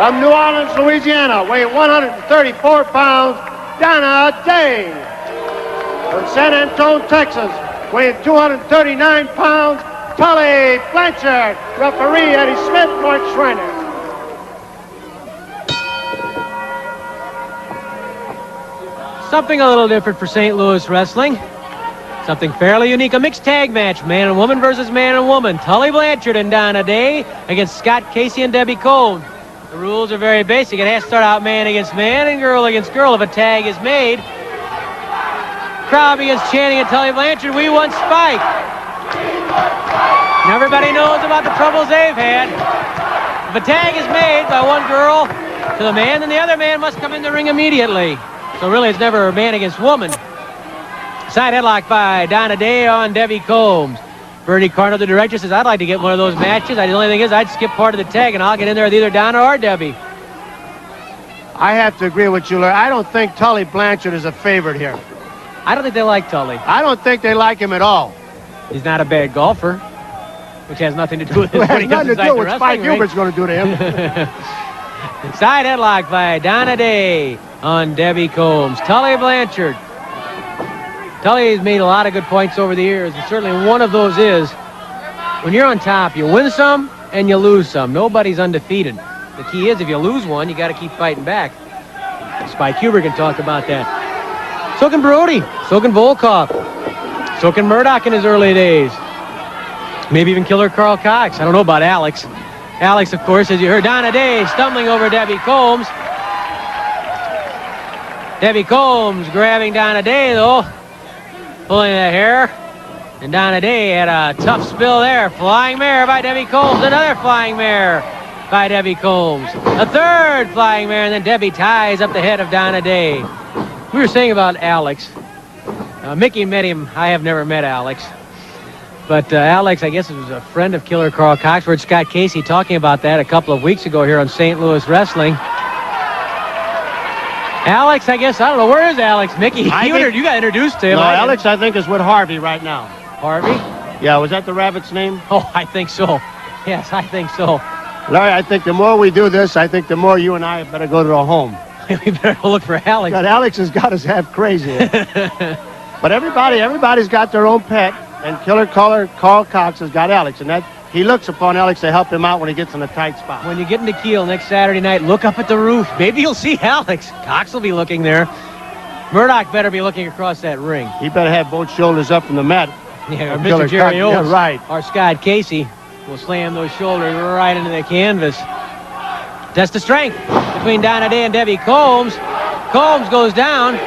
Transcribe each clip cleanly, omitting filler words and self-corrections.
From New Orleans, Louisiana, weighing 134 pounds, Donna Day. From San Antonio, Texas, weighing 239 pounds, Tully Blanchard. Referee Eddie Smith, Mark Schreiner. Something a little different for St. Louis wrestling. Something fairly unique. A mixed tag match. Man and woman versus man and woman. Tully Blanchard and Donna Day against Scott Casey and Debbie Cohn. The rules are very basic. It has to start out man against man and girl against girl. If a tag is made, crowd begins chanting at Tully Blanchard, "We want Spike." And everybody knows about the troubles they've had. If a tag is made by one girl to the man, then the other man must come in the ring immediately. So really, it's never man against woman. Side headlock by Donna Day on Debbie Combs. Bertie Carno, the director, says, "I'd like to get one of those matches. The only thing is I'd skip part of the tag, and I'll get in there with either Donna or Debbie." I have to agree with you, Larry. I don't think Tully Blanchard is a favorite here. I don't think they like Tully. I don't think they like him at all. He's not a bad golfer, which has nothing to do with It what has he does nothing to inside do the with wrestling Spike ring. Hubert's going to do to him. Side headlock by Donna Day on Debbie Combs. Tully Blanchard. Tully's made a lot of good points over the years, and certainly one of those is when you're on top, you win some and you lose some. Nobody's undefeated. The key is if you lose one, you got to keep fighting back. Spike Huber can talk about that. So can Brody. So can Volkov. So can Murdoch in his early days. Maybe even Killer Carl Cox. I don't know about Alex. Alex, of course, as you heard, Donna Day stumbling over Debbie Combs. Debbie Combs grabbing Donna Day, though, pulling that hair. And Donna Day had a tough spill there. Flying mare by Debbie Combs. Another flying mare by Debbie Combs. A third flying mare, and then Debbie ties up the head of Donna Day. We were saying about Alex. Mickey met him. I have never met Alex. But Alex, I guess, was a friend of Killer Carl Cox. We heard Scott Casey talking about that a couple of weeks ago here on St. Louis Wrestling. Alex, I guess, I don't know. Where is Alex? Mickey, you got introduced to him. No, Alex, I think, is with Harvey right now. Harvey? Yeah, was that the rabbit's name? Oh, I think so. Yes, I think so. Larry, I think the more we do this, I think the more you and I better go to a home. We better go look for Alex. God, Alex has got us half crazy. But everybody's got their own pet, and Killer Carl Cox has got Alex, and that he looks upon Alex to help him out when he gets in a tight spot. When you get into Kiel next Saturday night, look up at the roof. Maybe you'll see Alex. Cox will be looking there. Murdoch better be looking across that ring. He better have both shoulders up from the mat. Yeah, or Mr. Jerry Oates, yeah, right. or Scott Casey will slam those shoulders right into the canvas. Test of strength between Donna Day and Debbie Combs. Combs goes down.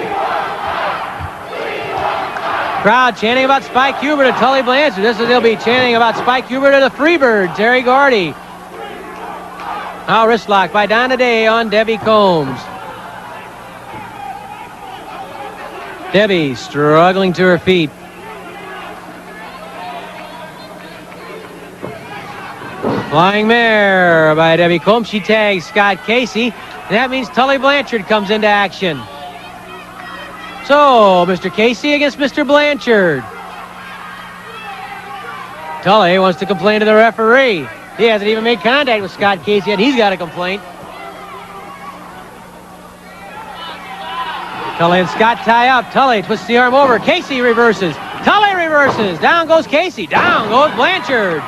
Crowd chanting about Spike Huber to Tully Blanchard. This is they'll be chanting about Spike Huber to the Freebird, Terry Gordy. Now wrist lock by Donna Day on Debbie Combs. Debbie struggling to her feet. Flying mare by Debbie Combs. She tags Scott Casey. And that means Tully Blanchard comes into action. So, Mr. Casey against Mr. Blanchard. Tully wants to complain to the referee. He hasn't even made contact with Scott Casey yet. He's got a complaint. Tully and Scott tie up. Tully twists the arm over. Casey reverses. Tully reverses. Down goes Casey. Down goes Blanchard.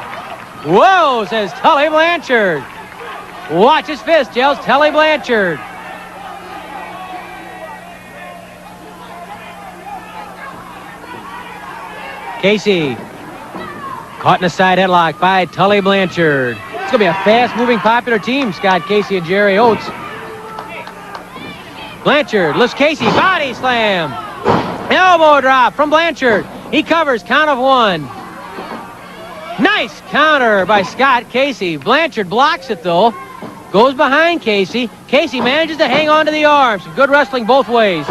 Whoa, says Tully Blanchard. Watch his fist, yells Tully Blanchard. Casey caught in a side headlock by Tully Blanchard. It's going to be a fast-moving, popular team, Scott Casey and Jerry Oates. Blanchard lifts Casey, body slam. Elbow drop from Blanchard. He covers, count of one. Nice counter by Scott Casey. Blanchard blocks it, though. Goes behind Casey. Casey manages to hang on to the arm. Some good wrestling both ways.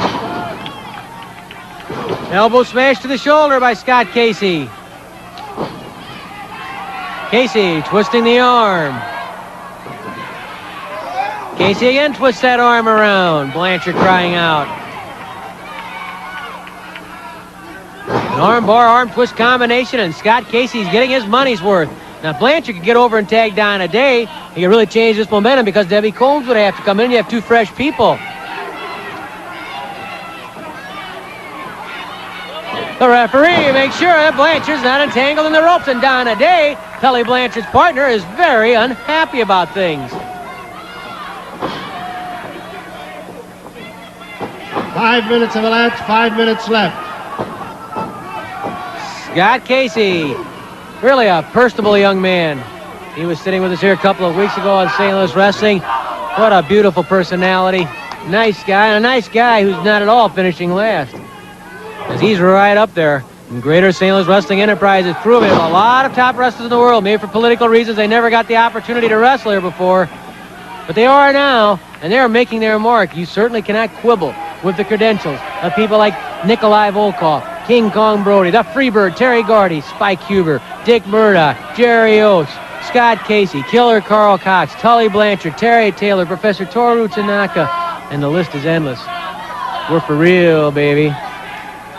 Elbow smash to the shoulder by Scott Casey. Casey twisting the arm. Casey again twists that arm around. Blanchard crying out. An arm bar, arm twist combination, and Scott Casey's getting his money's worth. Now, if Blanchard could get over and tag Donna Day, he could really change this momentum because Debbie Combs would have to come in. You have two fresh people. The referee makes sure that Blanchard's not entangled in the ropes, and Donna Day, Tully Blanchard's partner, is very unhappy about things. 5 minutes of the match, 5 minutes left. Scott Casey, really a personable young man. He was sitting with us here a couple of weeks ago on St. Louis Wrestling. What a beautiful personality. Nice guy, and a nice guy who's not at all finishing last. Because he's right up there. And Greater St. Louis Wrestling Enterprise has proven a lot of top wrestlers in the world. Maybe for political reasons, they never got the opportunity to wrestle here before. But they are now, and they're making their mark. You certainly cannot quibble with the credentials of people like Nikolai Volkov, King Kong Brody, the Freebird, Terry Gordy, Spike Huber, Dick Murdoch, Jerry Oates, Scott Casey, Killer Carl Cox, Tully Blanchard, Terry Taylor, Professor Toru Tanaka, and the list is endless. We're for real, baby.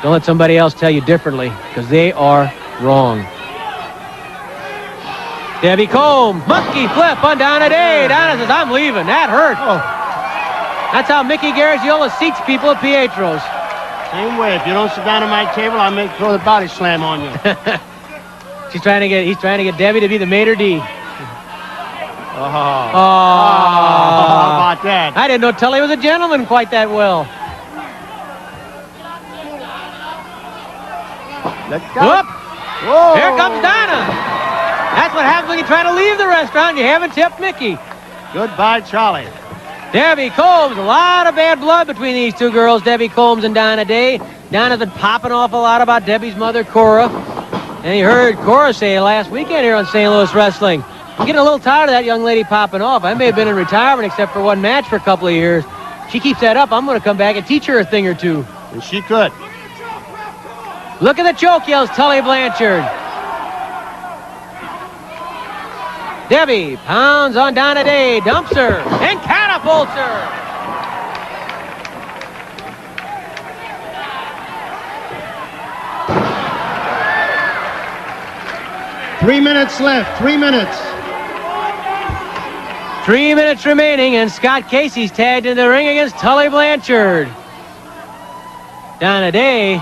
Don't let somebody else tell you differently, because they are wrong. Debbie Combs, monkey flip on Donna Day. Donna says, I'm leaving. That hurt. Oh. That's how Mickey Garagiola seats people at Pietro's. Same way. If you don't sit down at my table, I'll throw the body slam on you. He's trying to get Debbie to be the maitre d'. Oh. How about that? I didn't know Tully was a gentleman quite that well. Whoop! Whoa. Here comes Donna. That's what happens when you try to leave the restaurant and you haven't tipped Mickey. Goodbye, Charlie. Debbie Combs, a lot of bad blood between these two girls, Debbie Combs and Donna Day. Donna's been popping off a lot about Debbie's mother, Cora. And you heard Cora say last weekend here on St. Louis Wrestling, I'm getting a little tired of that young lady popping off. I may have been in retirement except for one match for a couple of years. She keeps that up, I'm going to come back and teach her a thing or two. And she could. Look at the choke, yells Tully Blanchard. Debbie pounds on Donna Day, dumps her, and catapults her. Three minutes left, 3 minutes. 3 minutes remaining, and Scott Casey's tagged in the ring against Tully Blanchard. Donna Day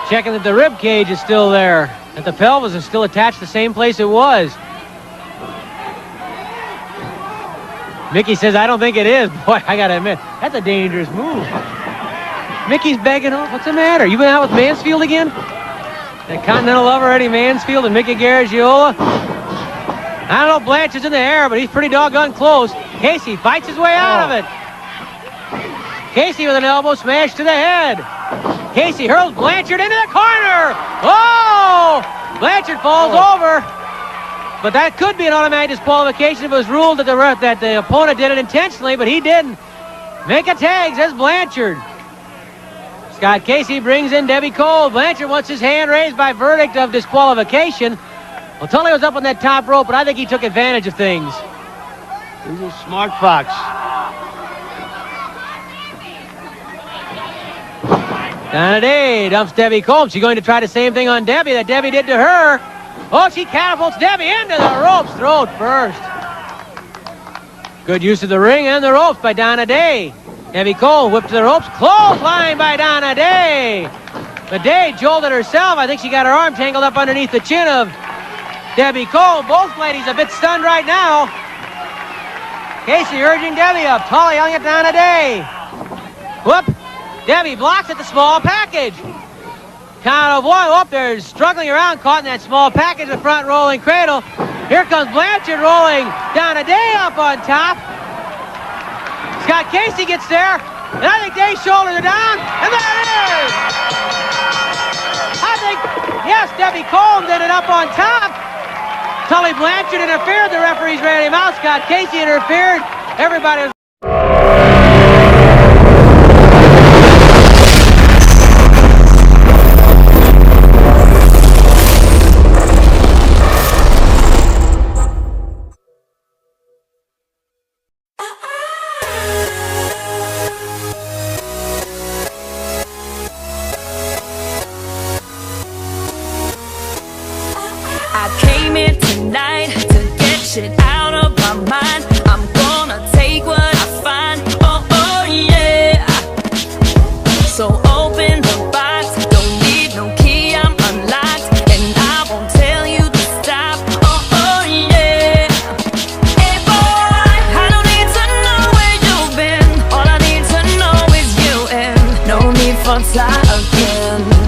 checking that the rib cage is still there, that the pelvis is still attached the same place it was. Mickey says, I don't think it is. Boy, I gotta admit, that's a dangerous move. Mickey's begging off. What's the matter? You been out with Mansfield again? That Continental lover, Eddie Mansfield, and Mickey Garagiola? I don't know, Blanchard's in the air, but he's pretty doggone close. Casey fights his way out of it. Casey with an elbow smash to the head. Casey hurls Blanchard into the corner. Oh! Blanchard falls over. But that could be an automatic disqualification if it was ruled that the opponent did it intentionally, but he didn't. Make a tag, says Blanchard. Scott Casey brings in Debbie Cole. Blanchard wants his hand raised by verdict of disqualification. Well, Tully was up on that top rope, but I think he took advantage of things. He's a smart fox. Donna Day dumps Debbie Combs. She's going to try the same thing on Debbie that Debbie did to her. Oh, she catapults Debbie into the ropes, throat first. Good use of the ring and the ropes by Donna Day. Debbie Cole whipped to the ropes, clothesline by Donna Day. But Day jolted herself. I think she got her arm tangled up underneath the chin of Debbie Cole. Both ladies a bit stunned right now. Casey urging Debbie up. Tully yelling at Donna Day. Whoop. Debbie blocks at the small package. Count of one. Oh, they're struggling around, caught in that small package, the front rolling cradle. Here comes Blanchard rolling Donna Day up on top. Scott Casey gets there, and I think Day's shoulders are down, and there it is! I think, yes, Debbie Combs ended up on top. Tully Blanchard interfered, the referee's ran him out. Scott Casey interfered. Everybody was... I came in tonight. again.